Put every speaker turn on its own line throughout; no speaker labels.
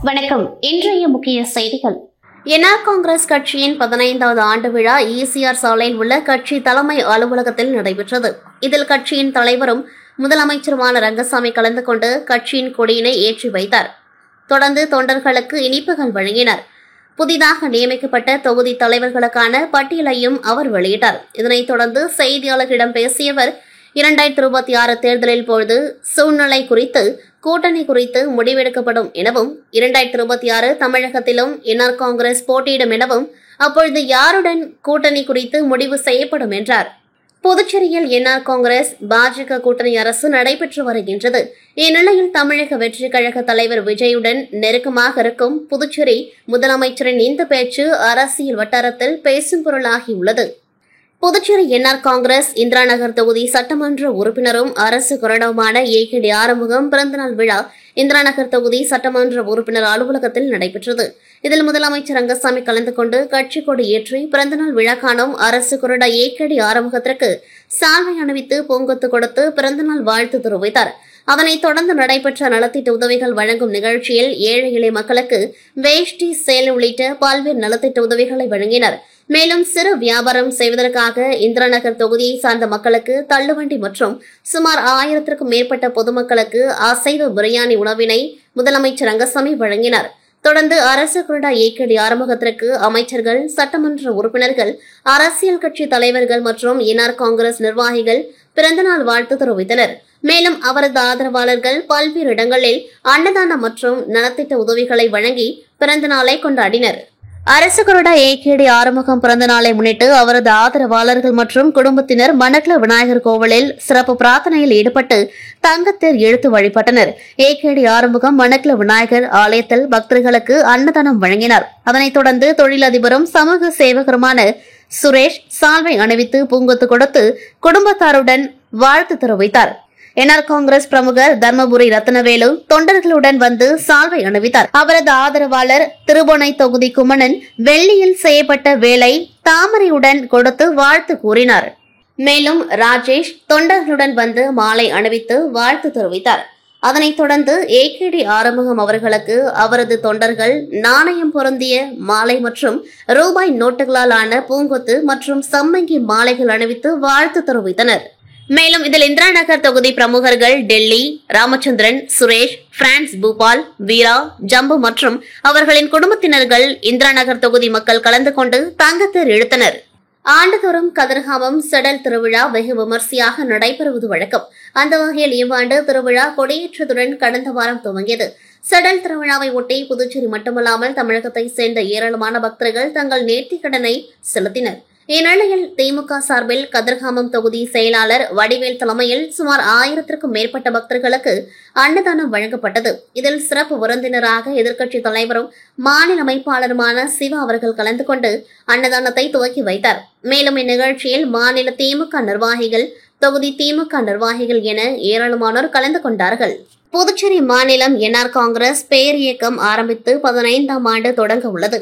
வணக்கம். இன்றைய முக்கிய செய்திகள். என்ஆர் காங்கிரஸ் கட்சியின் 15வது ஆண்டு விழா ஈசிஆர் சாலையில் உள்ள கட்சி தலைமை அலுவலகத்தில் நடைபெற்றது. இதில் கட்சியின் தலைவரும் முதலமைச்சருமான ரங்கசாமி கலந்து கொண்டு கட்சியின் கொடியினை ஏற்றி வைத்தார். தொடர்ந்து தொண்டர்களுக்கு இனிப்புகள் வழங்கினார். புதிதாக நியமிக்கப்பட்ட தொகுதி தலைவர்களுக்கான பட்டியலையும் அவர் வெளியிட்டார். இதனைத் தொடர்ந்து செய்தியாளர்களிடம் பேசிய அவர், 2026 தேர்தலில் பொழுது சூழ்நிலை குறித்து கூட்டணி குறித்து முடிவெடுக்கப்படும் எனவும், 2026 தமிழகத்திலும் என்ஆர் காங்கிரஸ் போட்டியிடும் எனவும், அப்பொழுது யாருடன் கூட்டணி குறித்து முடிவு செய்யப்படும் என்றார். புதுச்சேரியில் என்ஆர் காங்கிரஸ் பாஜக கூட்டணி அரசு நடைபெற்று வருகின்றது. இந்நிலையில் தமிழக வெற்றிக் கழக தலைவர் விஜயுடன் நெருக்கமாக இருக்கும் புதுச்சேரி முதலமைச்சரின் இந்த பேச்சு அரசியல் வட்டாரத்தில் பேசும் பொருளாகியுள்ளது. புதுச்சேரி என்ஆர் காங்கிரஸ் இந்திரா நகர் தொகுதி சட்டமன்ற உறுப்பினரும் அரசு கொறடாவுமான ஏகேடி ஆறுமுகம் பிறந்தநாள் விழா இந்திரா நகர் தொகுதி சட்டமன்ற உறுப்பினர் அலுவலகத்தில் நடைபெற்றது. இதில் முதலமைச்சர் ரங்கசாமி கலந்து கொண்டு கட்சி கொடி ஏற்றி பிறந்தநாள் விழா காணும் அரசு கொறடா ஏகேடி ஆறுமுகத்திற்கு சால்வை அணிவித்து பூங்கொத்து கொடுத்து பிறந்தநாள் வாழ்த்து தெரிவித்தார். அதனைத் தொடர்ந்து நடைபெற்ற நலத்திட்ட உதவிகள் வழங்கும் நிகழ்ச்சியில் ஏழை எளிய மக்களுக்கு வேஷ்டி, சேலை உள்ளிட்ட பல்வேறு நலத்திட்ட உதவிகளை வழங்கினர். மேலும் சிறு வியாபாரம் செய்வதற்காக இந்திரா நகர் தொகுதியை சார்ந்த மக்களுக்கு தள்ளுவண்டி மற்றும் சுமார் 1000க்கும் மேற்பட்ட பொதுமக்களுக்கு அசைவ பிரியாணி உணவினை முதலமைச்சர் ரங்கசாமி வழங்கினார். தொடர்ந்து அரசு கொறடா ஏகேடி ஆறுமுகத்திற்கு அமைச்சர்கள், சட்டமன்ற உறுப்பினர்கள், அரசியல் கட்சி தலைவர்கள் மற்றும் என்ஆர் காங்கிரஸ் நிர்வாகிகள் பிறந்தநாள் வாழ்த்து தெரிவித்தனர். மேலும் அவரது ஆதரவாளர்கள் பல்வேறு இடங்களில் அன்னதானம் மற்றும் நலத்திட்ட உதவிகளை வழங்கி பிறந்த நாளை கொண்டாடினர். அரசு கொறடா ஏகேடி ஆறுமுகம் பிறந்த நாளை முன்னிட்டு அவரது ஆதரவாளர்கள் மற்றும் குடும்பத்தினர் மணக்குள விநாயகர் கோவிலில் சிறப்பு பிரார்த்தனையில் ஈடுபட்டு தங்கத்தேர் இழுத்து வழிபட்டனர். ஏகேடி ஆறுமுகம் மணக்குள விநாயகர் ஆலயத்தில் பக்தர்களுக்கு அன்னதானம் வழங்கினார். அதனைத் தொடர்ந்து தொழிலதிபரும் சமூக சேவகருமான சுரேஷ் சால்வை அணிவித்து பூங்கொத்து கொடுத்து குடும்பத்தாருடன் வாழ்த்து தெரிவித்தார். என்ஆர் காங்கிரஸ் பிரமுகர் தர்மபுரி ரத்னவேலு தொண்டர்களுடன் வந்து சால்வை அணிவித்தார். அவரது ஆதரவாளர் திருபுவனை தொகுதி குமணன் வெள்ளியில் செய்யப்பட்ட வேலை தாமரையுடன் கொடுத்து வாழ்த்து கூறினார். மேலும் ராஜேஷ் தொண்டர்களுடன் வந்து மாலை அணிவித்து வாழ்த்து தெரிவித்தார். அதனைத் தொடர்ந்து ஏகேடி ஆறுமுகம் அவர்களுக்கு அவரது தொண்டர்கள் நாணயம் பொருந்திய மாலை மற்றும் ரூபாய் நோட்டுகளால் ஆன பூங்கொத்து மற்றும் சம்மங்கி மாலைகள் அணிவித்து வாழ்த்து தெரிவித்தனர். மேலும் இதில் இந்திரா நகர் தொகுதி பிரமுகர்கள் டெல்லி, ராமச்சந்திரன், சுரேஷ், பிரான்ஸ், பூபால், வீரா, ஜம்பு மற்றும் அவர்களின் குடும்பத்தினர்கள் இந்திரா நகர் தொகுதி மக்கள் கலந்து கொண்டு தங்கத்தேர் இழுத்தனர். ஆண்டுதோறும் கதிர்காமம் செடல் திருவிழா வெகு விமர்சையாக நடைபெறுவது வழக்கம். அந்த வகையில் இவ்வாண்டு திருவிழா கொடியேற்றத்துடன் கடந்த வாரம் துவங்கியது. செடல் திருவிழாவை ஒட்டி புதுச்சேரி மட்டுமல்லாமல் தமிழகத்தை சேர்ந்த ஏராளமான பக்தர்கள் தங்கள் நேர்த்திக்கடனை செலுத்தினர். இந்நிலையில் திமுக சார்பில் கதிர்காமம் தொகுதி செயலாளர் வடிவேல் தலைமையில் சுமார் 1000க்கும் மேற்பட்ட பக்தர்களுக்கு அன்னதானம் வழங்கப்பட்டது. இதில் சிறப்பு விருந்தினராக எதிர்க்கட்சித் தலைவரும் மாநில அமைப்பாளருமான சிவா அவர்கள் கலந்து கொண்டு அன்னதானத்தை துவக்கி வைத்தார். மேலும் இந்நிகழ்ச்சியில் மாநில திமுக நிர்வாகிகள், தொகுதி திமுக நிர்வாகிகள் என ஏராளமானோர் கலந்து கொண்டார்கள். புதுச்சேரி மாநிலம் என்ஆர் காங்கிரஸ் பேரியக்கம் ஆரம்பித்து 15ஆம் ஆண்டு தொடங்க உள்ளது.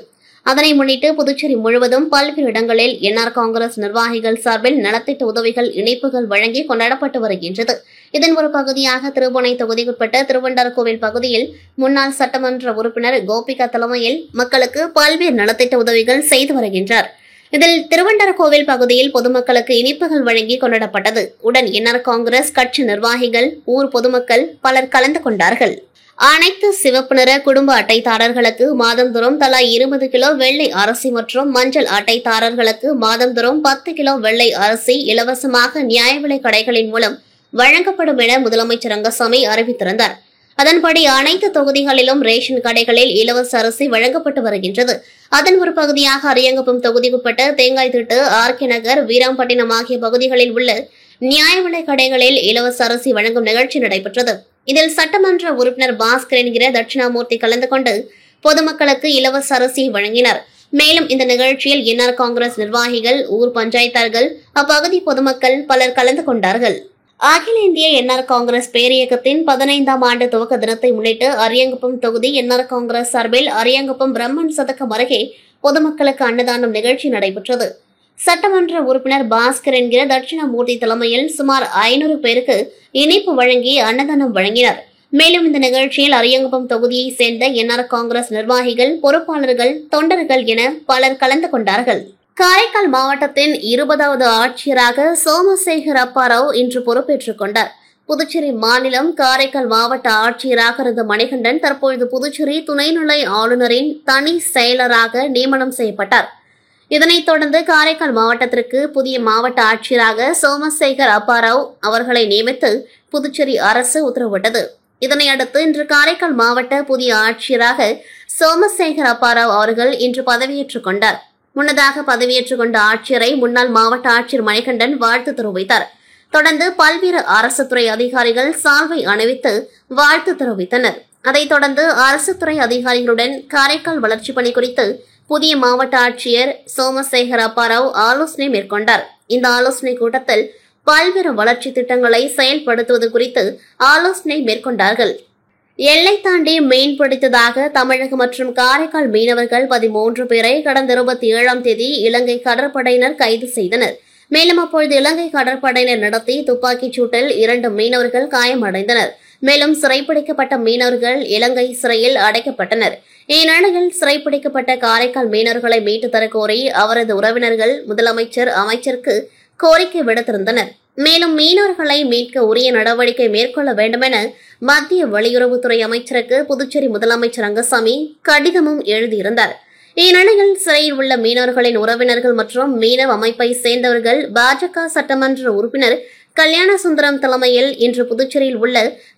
அதனை முன்னிட்டு புதுச்சேரி முழுவதும் பல்வேறு இடங்களில் என்ஆர் காங்கிரஸ் நிர்வாகிகள் சார்பில் நலத்திட்ட உதவிகள், இணைப்புகள் வழங்கி கொண்டாடப்பட்டு வருகின்றது. இதன் ஒரு பகுதியாக திருபுவனை தொகுதிக்குட்பட்ட திருவண்டார்கோவில் பகுதியில் முன்னாள் சட்டமன்ற உறுப்பினர் கோபிகா தலைமையில் மக்களுக்கு பல்வேறு நலத்திட்ட உதவிகள் செய்து வருகின்றார். இதில் திருவண்டார்கோவில் பகுதியில் பொதுமக்களுக்கு இனிப்புகள் வழங்கி கொண்டாடப்பட்டது. உடன் என்ஆர் காங்கிரஸ் கட்சி நிர்வாகிகள், ஊர் பொதுமக்கள் பலர் கலந்து கொண்டார்கள். அனைத்து சிவப்பு நிற குடும்ப அட்டைதாரர்களுக்கு மாதந்தோறும் தலா 20 கிலோ வெள்ளை அரிசி மற்றும் மஞ்சள் அட்டைதாரர்களுக்கு மாதந்தோறும் 10 கிலோ வெள்ளை அரிசி இலவசமாக நியாய விலை கடைகளின் மூலம் வழங்கப்படும் என முதலமைச்சர் ரங்கசாமி அறிவித்திருந்தார். அதன்படி அனைத்து தொகுதிகளிலும் ரேஷன் கடைகளில் இலவச அரிசி வழங்கப்பட்டு வருகின்றது. அதன் ஒரு பகுதியாக அரியங்குப்பம் தொகுதிக்குட்பட்ட தேங்காய் திட்டு, ஆர்கே நகர், வீராம்பட்டினம் ஆகிய பகுதிகளில் உள்ள நியாய விலை கடைகளில் இலவச அரிசி வழங்கும் நிகழ்ச்சி நடைபெற்றது. இதில் சட்டமன்ற உறுப்பினர் பாஸ்கர் என்கிற தட்சிணாமூர்த்தி கலந்து கொண்டு பொதுமக்களுக்கு இலவச அரிசியை வழங்கினார். மேலும் இந்த நிகழ்ச்சியில் என்ஆர் காங்கிரஸ் நிர்வாகிகள், ஊர் பஞ்சாயத்தார்கள், அப்பகுதி பொதுமக்கள் பலர் கலந்து கொண்டார்கள். அகில இந்திய என்ஆர் காங்கிரஸ் பேரியக்கத்தின் 15ஆம் ஆண்டு துவக்க தினத்தை முன்னிட்டு அரியங்குப்பம் தொகுதி என்ஆர் காங்கிரஸ் சார்பில் அரியங்குப்பம் பிரம்மன் சதக்கம் அருகே பொதுமக்களுக்கு அன்னதானம் நிகழ்ச்சி நடைபெற்றது. சட்டமன்ற உறுப்பினர் பாஸ்கர் என்கிற தட்சிணாமூர்த்தி தலைமையில் சுமார் 500 பேருக்கு இனிப்பு வழங்கி அன்னதானம் வழங்கினார். மேலும் இந்த நிகழ்ச்சியில் அரியங்குப்பம் தொகுதியை சேர்ந்த என்ஆர் காங்கிரஸ் நிர்வாகிகள், பொறுப்பாளர்கள், தொண்டர்கள் என பலர் கலந்து கொண்டார்கள். காரைக்கால் மாவட்டத்தின் 20வது ஆட்சியராக சோமசேகர் அப்பாராவ் இன்று பொறுப்பேற்றுக் கொண்டார். புதுச்சேரி மாநிலம் காரைக்கால் மாவட்ட ஆட்சியராக இருந்த மணிகண்டன் தற்பொழுது புதுச்சேரி துணைநிலை ஆளுநரின் தனி செயலராக நியமனம் செய்யப்பட்டார். இதனைத் தொடர்ந்து காரைக்கால் மாவட்டத்திற்கு புதிய மாவட்ட ஆட்சியராக சோமசேகர் அப்பாராவ் அவர்களை நியமித்து புதுச்சேரி அரசு உத்தரவிட்டது. இதனையடுத்து இன்று காரைக்கால் மாவட்ட புதிய ஆட்சியராக சோமசேகர் அப்பாராவ் அவர்கள் இன்று பதவியேற்றுக் கொண்டார். முன்னதாக பதவியேற்றுக் கொண்ட ஆட்சியரை முன்னாள் மாவட்ட ஆட்சியர் மணிகண்டன் வாழ்த்து தெரிவித்தார். தொடர்ந்து பல்வேறு அரசு துறை அதிகாரிகள் சால்வை அணிவித்து வாழ்த்து தெரிவித்தனர். அதைத் தொடர்ந்து அரசு துறை அதிகாரிகளுடன் காரைக்கால் வளர்ச்சிப் பணி குறித்து புதிய மாவட்ட ஆட்சியர் சோமசேகர் அப்பாராவ் ஆலோசனை மேற்கொண்டார். இந்த ஆலோசனைக் கூட்டத்தில் பல்வேறு வளர்ச்சி திட்டங்களை செயல்படுத்துவது குறித்து ஆலோசனை மேற்கொண்டார்கள். எல்லை தாண்டி மீன் பிடித்ததாக தமிழகம் மற்றும் காரைக்கால் மீனவர்கள் 13 பேரை கடந்த 27ஆம் தேதி இலங்கை கடற்படையினர் கைது செய்தனர். மேலும் அப்பொழுது இலங்கை கடற்படையினர் நடத்தி துப்பாக்கிச் சூட்டில் 2 மீனவர்கள் காயமடைந்தனர். மேலும் சிறைப்பிடிக்கப்பட்ட மீனவர்கள் இலங்கை சிறையில் அடைக்கப்பட்டனர். இந்நிலையில் சிறைப்பிடிக்கப்பட்ட காரைக்கால் மீனவர்களை மீட்டு தரக்கோரி அவரது உறவினர்கள் முதலமைச்சர், அமைச்சருக்கு கோரிக்கை விடுத்திருந்தனர். மேலும் மீனவர்களை மீட்க உரிய நடவடிக்கை மேற்கொள்ள வேண்டுமென மத்திய வெளியுறவுத்துறை அமைச்சருக்கு புதுச்சேரி முதலமைச்சர் ரங்கசாமி கடிதமும் எழுதியிருந்தார். இந்நிலையில் சிறையில் உள்ள மீனவர்களின் உறவினர்கள் மற்றும் மீனவ அமைப்பை சேர்ந்தவர்கள் பாஜக சட்டமன்ற உறுப்பினர் கல்யாணசுந்தரம் தலைமையில் இன்று புதுச்சேரியில் உள்ள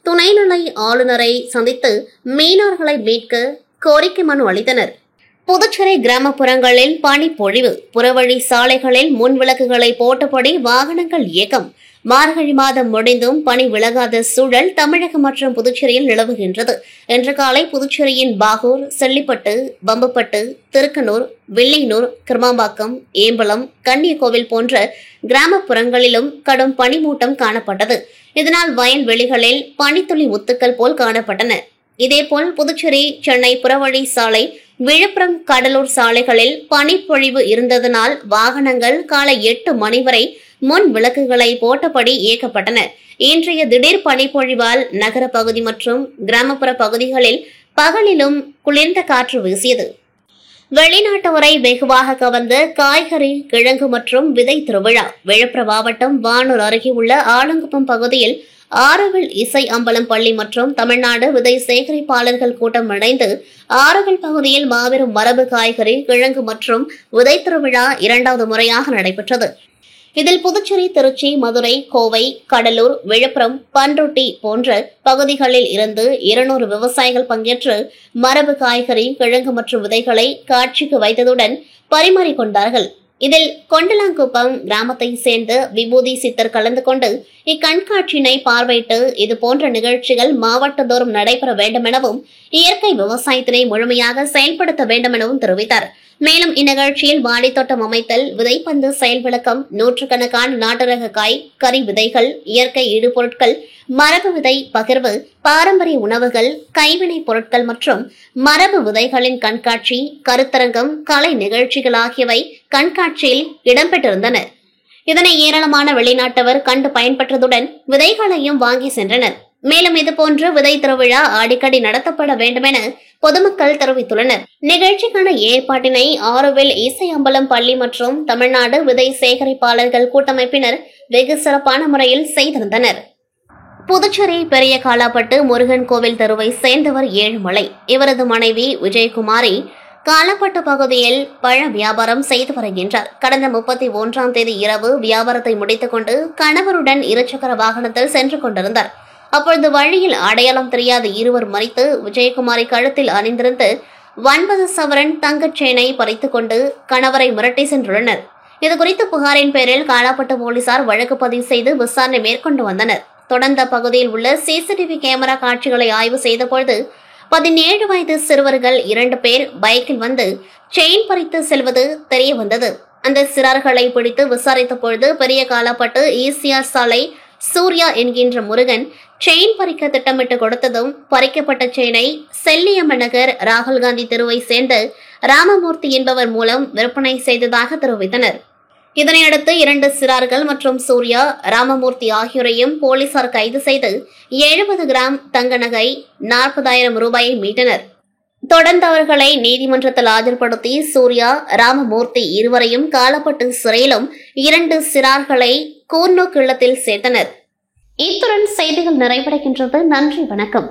துணைநிலை ஆளுநரை சந்தித்து மீனவர்களை மீட்க கோரிக்கை மனு அளித்தனர். புதுச்சேரி கிராமப்புறங்களில் பனிப்பொழிவு, புறவழி சாலைகளில் முன்விளக்குகளை போட்டபடி வாகனங்கள் இயக்கம். மார்கழி மாதம் முடிந்தும் பனி விலகாத சூழல் தமிழகம் மற்றும் புதுச்சேரியில் நிலவுகின்றது. இன்று காலை புதுச்சேரியின் பாகூர், செல்லிப்பட்டு, பம்பப்பட்டு, திருக்கனூர், வில்லியனூர், கிருமாம்பாக்கம், ஏம்பலம், கன்னியகோவில் போன்ற கிராமப்புறங்களிலும் கடும் பனிமூட்டம் காணப்பட்டது. இதனால் வயல்வெளிகளில் பனித்துளி முத்துக்கள் போல் காணப்பட்டன. இதேபோல் புதுச்சேரி, சென்னை புறவழி சாலை, விழுப்புரம், கடலூர் சாலைகளில் பனிப்பொழிவு இருந்ததனால் வாகனங்கள் காலை 8 மணி வரை முன் விளக்குகளை போட்டபடி இயக்கப்பட்டன. இன்றைய திடீர் பனிப்பொழிவால் நகர பகுதி மற்றும் கிராமப்புற பகுதிகளில் பகலிலும் குளிர்ந்த காற்று வீசியது. வெளிநாட்டவரை வெகுவாக கவர்ந்த காய்கறி, கிழங்கு மற்றும் விதை திருவிழா. விழுப்புரம் மாவட்டம் வானூர் அருகே உள்ள ஆலங்குப்பம் பகுதியில் ஆரோவில் இசை அம்பலம் பள்ளி மற்றும் தமிழ்நாடு விதை சேகரிப்பாளர்கள் கூட்டம் இணைந்து ஆரோவில் பகுதியில் மாபெரும் மரபு காய்கறி, கிழங்கு மற்றும் விதை திருவிழா 2வது முறையாக நடைபெற்றது. இதில் புதுச்சேரி, திருச்சி, மதுரை, கோவை, கடலூர், விழுப்புரம், பண்ருட்டி போன்ற பகுதிகளில் இருந்து 200 விவசாயிகள் பங்கேற்று மரபு காய்கறி, கிழங்கு மற்றும் விதைகளை காட்சிக்கு வைத்ததுடன் பரிமாறிக்கொண்டார்கள். இதில் கொண்டலாங்குப்பம் கிராமத்தை சேர்ந்த விபூதி சித்தர் கலந்து கொண்டு இக்கண்காட்சியினை பார்வையிட்டு இதுபோன்ற நிகழ்ச்சிகள் மாவட்டந்தோறும் நடைபெற வேண்டும் எனவும் இயற்கை விவசாயத்தினை முழுமையாக செயல்படுத்த வேண்டும் எனவும் தெரிவித்தார். மேலும் இந்நிகழ்ச்சியில் வாழைத்தோட்டம் அமைத்தல், விதைப்பந்து செயல் விளக்கம், நூற்றுக்கணக்கான நாட்டு ரக காய், கறி விதைகள், இயற்கை இடுபொருட்கள், மரபு விதை பகிர்வு, பாரம்பரிய உணவுகள், கைவினைப் பொருட்கள் மற்றும் மரபு விதைகளின் கண்காட்சி, கருத்தரங்கம், கலை நிகழ்ச்சிகள் ஆகியவை கண்காட்சியில் இடம்பெற்றிருந்தன. இதனை ஏராளமான வெளிநாட்டவர் கண்டு பயன்பெற்றதுடன் விதைகளையும் வாங்கி சென்றனர். மேலும் இதுபோன்ற விதை திருவிழா அடிக்கடி நடத்தப்பட வேண்டும் என பொதுமக்கள் தெரிவித்துள்ளனர். நிகழ்ச்சிக்கான ஏற்பாட்டினை ஆரோவில் இசை அம்பலம் பள்ளி மற்றும் தமிழ்நாடு விதை சேகரிப்பாளர்கள் கூட்டமைப்பினர் வெகு சிறப்பான முறையில் செய்திருந்தனர். புதுச்சேரி பெரிய காலாப்பட்டு முருகன் கோவில் தெருவை சேர்ந்தவர் ஏழுமலை. இவரது மனைவி விஜயகுமாரி காலாப்பட்டு பகுதியில் பழ வியாபாரம் செய்து வருகின்றார். கடந்த 31ஆம் தேதி இரவு வியாபாரத்தை முடித்துக் கொண்டு கணவருடன் இருசக்கர வாகனத்தில் சென்று கொண்டிருந்தார். அப்பொழுது வழியில் அடையாளம் தெரியாத இருவர் மறித்து விஜயகுமாரி கழுத்தில் அணிந்திருந்த 9 சவரன் தங்கச் செயினை பறித்துக் கொண்டு கணவரை மிரட்டி சென்றுள்ளனர். இதுகுறித்து புகாரின் பேரில் காலாப்பட்டு போலீசார் வழக்கு பதிவு செய்து விசாரணை மேற்கொண்டு வந்தனர். தொடர்ந்த பகுதியில் உள்ள சிசிடிவி கேமரா காட்சிகளை ஆய்வு செய்தபொழுது 17 வயது சிறுவர்கள் 2 பேர் பைக்கில் வந்து செயின் பறித்து செல்வது தெரிய வந்தது. அந்த சிறார்களை பிடித்து விசாரித்த பொழுது பெரிய காலாப்பட்டு ஈசிஆர் சாலை சூர்யா என்கின்ற முருகன் செயின் பறிக்க திட்டமிட்டு கொடுத்ததும் பறிக்கப்பட்ட செயினை செல்லியம்மன் நகர் ராகுல் காந்தி தெருவை சேர்ந்த ராமமூர்த்தி என்பவர் மூலம் விற்பனை செய்ததாக தெரிவித்தனர். இதனையடுத்து 2 சிறார்கள் மற்றும் சூர்யா, ராமமூர்த்தி ஆகியோரையும் போலீசார் கைது செய்து 70 கிராம் தங்க நகை, 40,000 ரூபாயை மீட்டனர். தொடர்ந்து அவர்களை நீதிமன்றத்தில் ஆஜர்படுத்தி சூர்யா, ராமமூர்த்தி இருவரையும் காலப்பட்டு சிறையிலும் 2 சிறார்களை கூர்நோக்கு இல்லத்தில் சேர்த்தனர். இத்துடன் செய்திகள் நிறைவடைகின்றது. நன்றி, வணக்கம்.